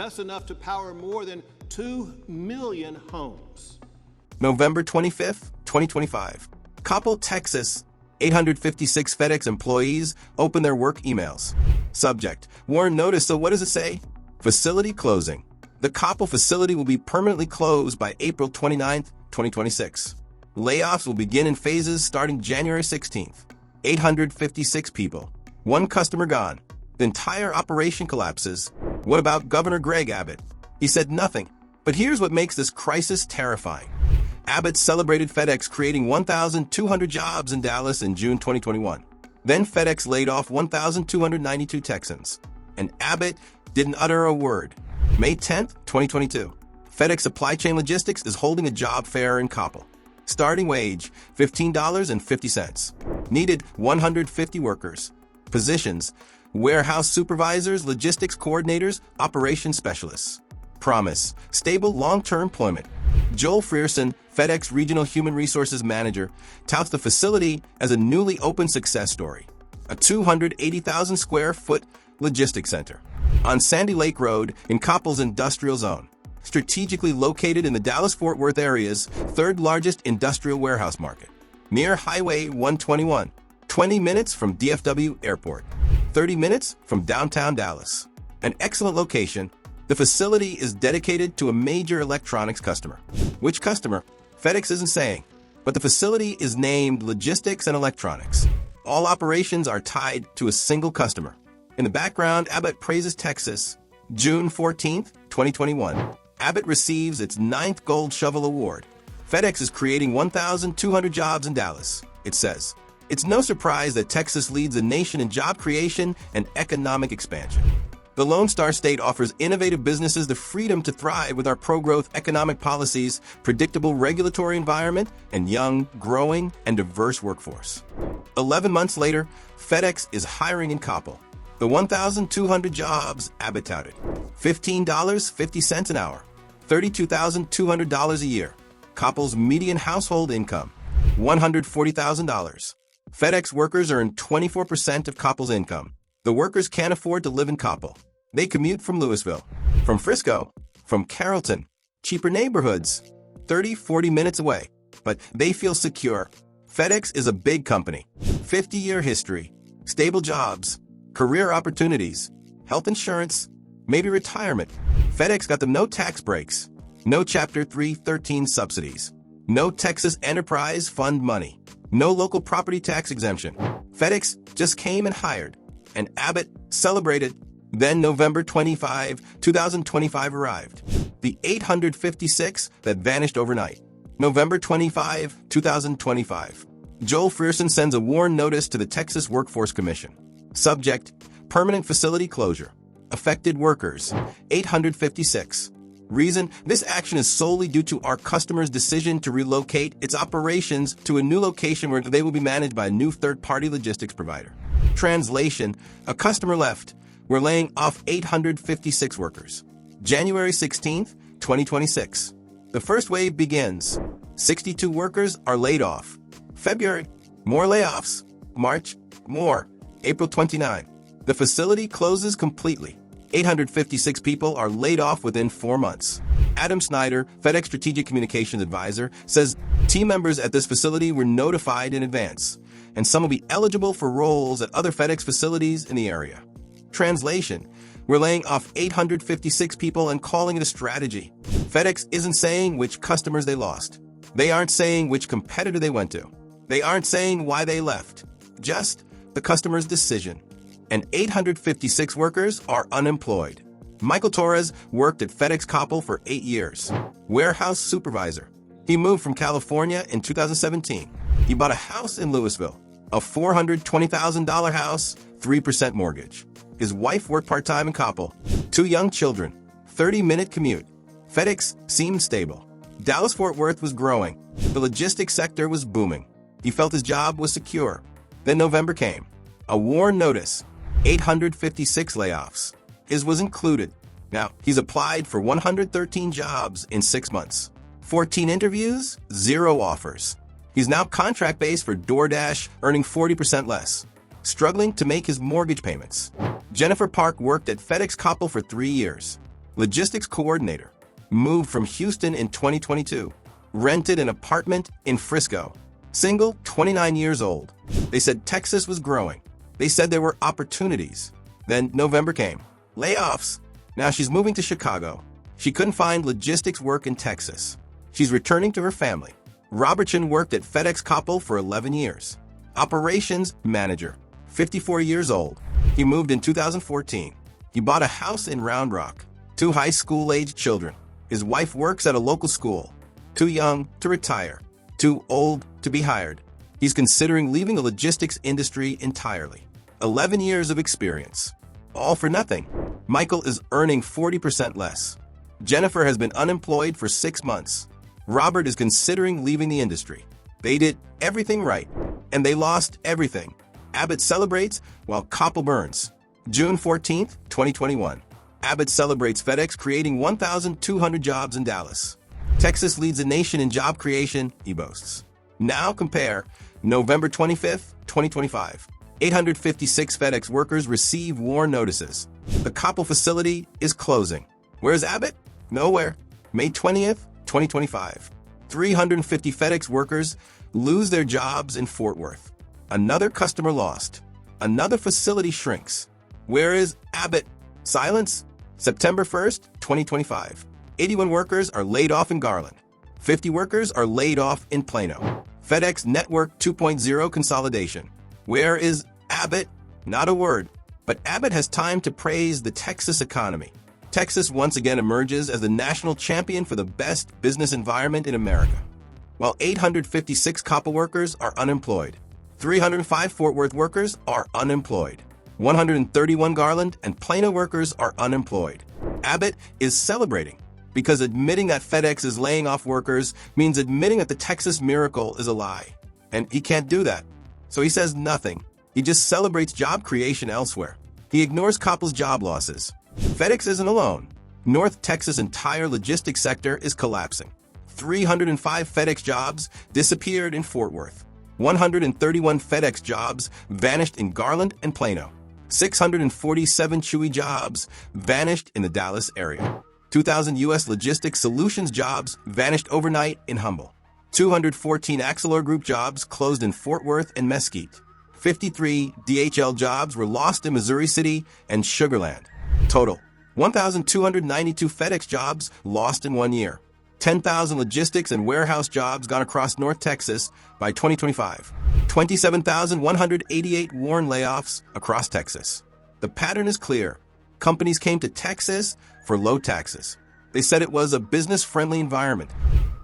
That's enough to power more tn 2 million homes. November 25th, 2025. Coppell, Texas. 856 FedEx employees open their work emails. Subject: WARN notice. So what does it say? Facility closing. The Coppell facility will be permanently closed by April 29th, 2026. Layoffs will begin in phases starting January 16th. 856 people. One customer gone. The entire operation collapses. What about Governor Greg Abbott? He said nothing. But here's what makes this crisis terrifying. Abbott celebrated FedEx creating 1,200 jobs in Dallas in June 2021. Then FedEx laid off 1,292 Texans. And Abbott didn't utter a word. May 10th, 2022. FedEx Supply Chain Logistics is holding a job fair in Coppell. Starting wage, $15.50. Needed 150 workers. Positions: warehouse supervisors, logistics coordinators, operations specialists. Promise: stable long-term employment. Joel Frierson, FedEx Regional Human Resources Manager, touts the facility as a newly opened success story. A 280,000 square foot logistics center on Sandy Lake Road in Coppell's industrial zone, strategically located in the Dallas-Fort Worth area's third largest industrial warehouse market, near Highway 121, 20 minutes from DFW Airport, 30 minutes from downtown Dallas. An excellent location. The facility is dedicated to a major electronics customer. Which customer? FedEx isn't saying, but the facility is named Logistics and Electronics. All operations are tied to a single customer. In the background, Abbott praises Texas. June 14th, 2021. Abbott receives its 9th Gold Shovel Award. FedEx is creating 1,200 jobs in Dallas, it says. It's no surprise that Texas leads the nation in job creation and economic expansion. The Lone Star State offers innovative businesses the freedom to thrive with our pro-growth economic policies, predictable regulatory environment, and young, growing, and diverse workforce. 11 months later, FedEx is hiring in Coppell. The 1,200 jobs Abbott touted. $15.50 an hour. $32,200 a year. Coppell's median household income, $140,000. FedEx workers earn 24% of Coppell's income. The workers can't afford to live in Coppell. They commute from Louisville, from Frisco, from Carrollton, cheaper neighborhoods, 30-40 minutes away. But they feel secure. FedEx is a big company. 50-year history, stable jobs, career opportunities, health insurance, maybe retirement. FedEx got them no tax breaks, no Chapter 313 subsidies, no Texas Enterprise Fund money, no local property tax exemption. FedEx just came and hired, and Abbott celebrated. Then November 25, 2025 arrived. The 856 that vanished overnight. November 25, 2025. Joel Frierson sends a WARN notice to the Texas Workforce Commission. Subject: permanent facility closure. Affected workers, 856. Reason: this action is solely due to our customer's decision to relocate its operations to a new location where they will be managed by a new third-party logistics provider. Translation: a customer left. We're laying off 856 workers. January 16th, 2026. The first wave begins. 62 workers are laid off. February, more layoffs. March, more. April 29. The facility closes completely. 856 people are laid off within 4 months. Adam Snyder, FedEx Strategic Communications Advisor, says team members at this facility were notified in advance, and some will be eligible for roles at other FedEx facilities in the area. Translation: we're laying off 856 people and calling it a strategy. FedEx isn't saying which customers they lost. They aren't saying which competitor they went to. They aren't saying why they left. Just the customer's decision. And 856 workers are unemployed. Michael Torres worked at FedEx Coppell for 8 years. Warehouse supervisor. He moved from California in 2017. He bought a house in Louisville, a $420,000 house, 3% mortgage. His wife worked part-time in Coppell. 2 young children. 30-minute commute. FedEx seemed stable. Dallas-Fort Worth was growing. The logistics sector was booming. He felt his job was secure. Then November came. A WARN notice. 856 layoffs. His was included. Now, he's applied for 113 jobs in 6 months. 14 interviews, 0 offers. He's now contract-based for DoorDash, earning 40% less. Struggling to make his mortgage payments. Jennifer Park worked at FedEx Coppell for 3 years. logistics coordinator, moved from Houston in 2022, rented an apartment in Frisco, single, 29 years old. They said Texas was growing. They said there were opportunities. Then November came. Layoffs. Now she's moving to Chicago. She couldn't find logistics work in Texas. She's returning to her family. Robertson worked at FedEx Coppell for 11 years. Operations manager, 54 years old. He moved in 2014. He bought a house in Round Rock. 2 high school-aged children. His wife works at a local school. Too young to retire. Too old to be hired. He's considering leaving the logistics industry entirely. 11 years of experience. All for nothing. Michael is earning 40% less. Jennifer has been unemployed for 6 months. Robert is considering leaving the industry. They did everything right, and they lost everything. Abbott celebrates while Coppell burns. June 14, 2021. Abbott celebrates FedEx creating 1,200 jobs in Dallas. Texas leads the nation in job creation, he boasts. Now compare November 25, 2025. 856 FedEx workers receive WARN notices. The Coppell facility is closing. Where's Abbott? Nowhere. May 20th, 2025. 350 FedEx workers lose their jobs in Fort Worth. Another customer lost. Another facility shrinks. Where is Abbott? Silence. September 1st, 2025. 81 workers are laid off in Garland. 50 workers are laid off in Plano. FedEx Network 2.0 consolidation. Where is Abbott? Not a word. But Abbott has time to praise the Texas economy. Texas once again emerges as the national champion for the best business environment in America. While 856 Coppell workers are unemployed, 305 Fort Worth workers are unemployed. 131 Garland and Plano workers are unemployed. Abbott is celebrating because admitting that FedEx is laying off workers means admitting that the Texas miracle is a lie. And he can't do that. So he says nothing. He just celebrates job creation elsewhere. He ignores Coppell's job losses. FedEx isn't alone. North Texas' entire logistics sector is collapsing. 305 FedEx jobs disappeared in Fort Worth. 131 FedEx jobs vanished in Garland and Plano. 647 Chewy jobs vanished in the Dallas area. 2,000 U.S. Logistics Solutions jobs vanished overnight in Humble. 214 Axelor Group jobs closed in Fort Worth and Mesquite. 53 DHL jobs were lost in Missouri City and Sugar Land. Total, 1,292 FedEx jobs lost in 1 year. 10,000 logistics and warehouse jobs gone across North Texas by 2025. 27,188 WARN layoffs across Texas. The pattern is clear. Companies came to Texas for low taxes. They said it was a business-friendly environment.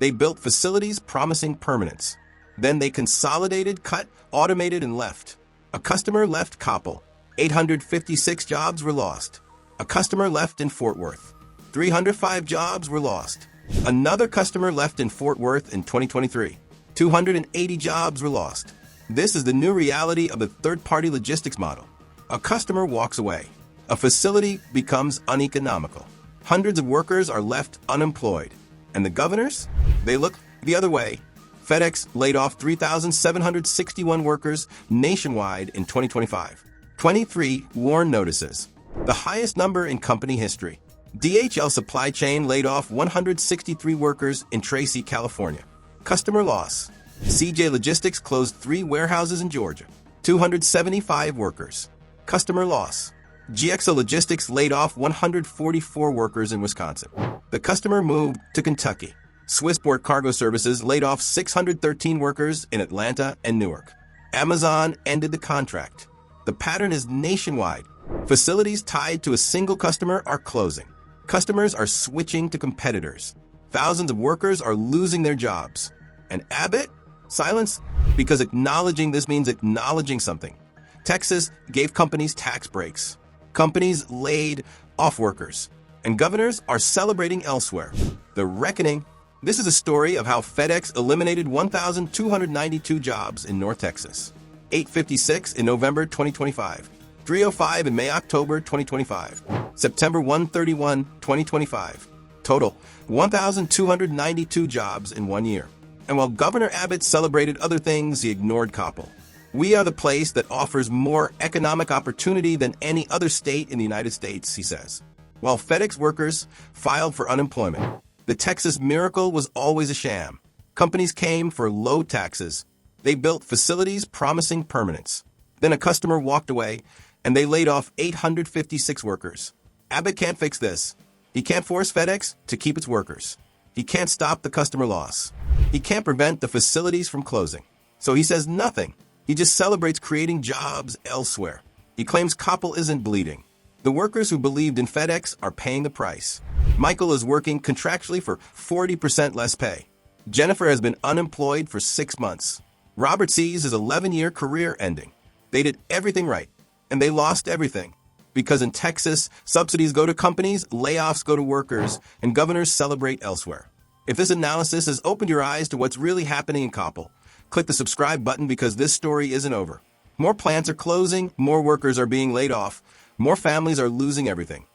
They built facilities promising permanence. Then they consolidated, cut, automated, and left. A customer left Coppell. 856 jobs were lost. A customer left in Fort Worth. 305 jobs were lost. Another customer left in Fort Worth in 2023. 280 jobs were lost. This is the new reality of the third-party logistics model. A customer walks away. A facility becomes uneconomical. Hundreds of workers are left unemployed. And the governors? They look the other way. FedEx laid off 3,761 workers nationwide in 2025. 23 WARN notices, the highest number in company history. DHL Supply Chain laid off 163 workers in Tracy, California. Customer loss. CJ Logistics closed 3 warehouses in Georgia. 275 workers. Customer loss. GXO Logistics laid off 144 workers in Wisconsin. The customer moved to Kentucky. Swissport Cargo Services laid off 613 workers in Atlanta and Newark. Amazon ended the contract. The pattern is nationwide. Facilities tied to a single customer are closing. Customers are switching to competitors. Thousands of workers are losing their jobs. And Abbott? Silence? Because acknowledging this means acknowledging something. Texas gave companies tax breaks. Companies laid off workers. And governors are celebrating elsewhere. The reckoning. This is a story of how FedEx eliminated 1,292 jobs in North Texas. 856 in November 2025. 305 in May-October 2025. September 131, 2025. Total, 1,292 jobs in 1 year. And while Governor Abbott celebrated other things, he ignored Coppell. We are the place that offers more economic opportunity than any other state in the United States, he says. while FedEx workers filed for unemployment. The Texas miracle was always a sham. Companies came for low taxes. They built facilities promising permanence. Then a customer walked away, and they laid off 856 workers. Abbott can't fix this. He can't force FedEx to keep its workers. He can't stop the customer loss. He can't prevent the facilities from closing. So he says nothing. He just celebrates creating jobs elsewhere. He claims Coppell isn't bleeding. The workers who believed in FedEx are paying the price. Michael is working contractually for 40% less pay. Jennifer has been unemployed for 6 months. Robert sees his 11-year career ending. They did everything right, and they lost everything. Because in Texas, subsidies go to companies, layoffs go to workers, and governors celebrate elsewhere. If this analysis has opened your eyes to what's really happening in Coppell, click the subscribe button because this story isn't over. More plants are closing, more workers are being laid off, more families are losing everything.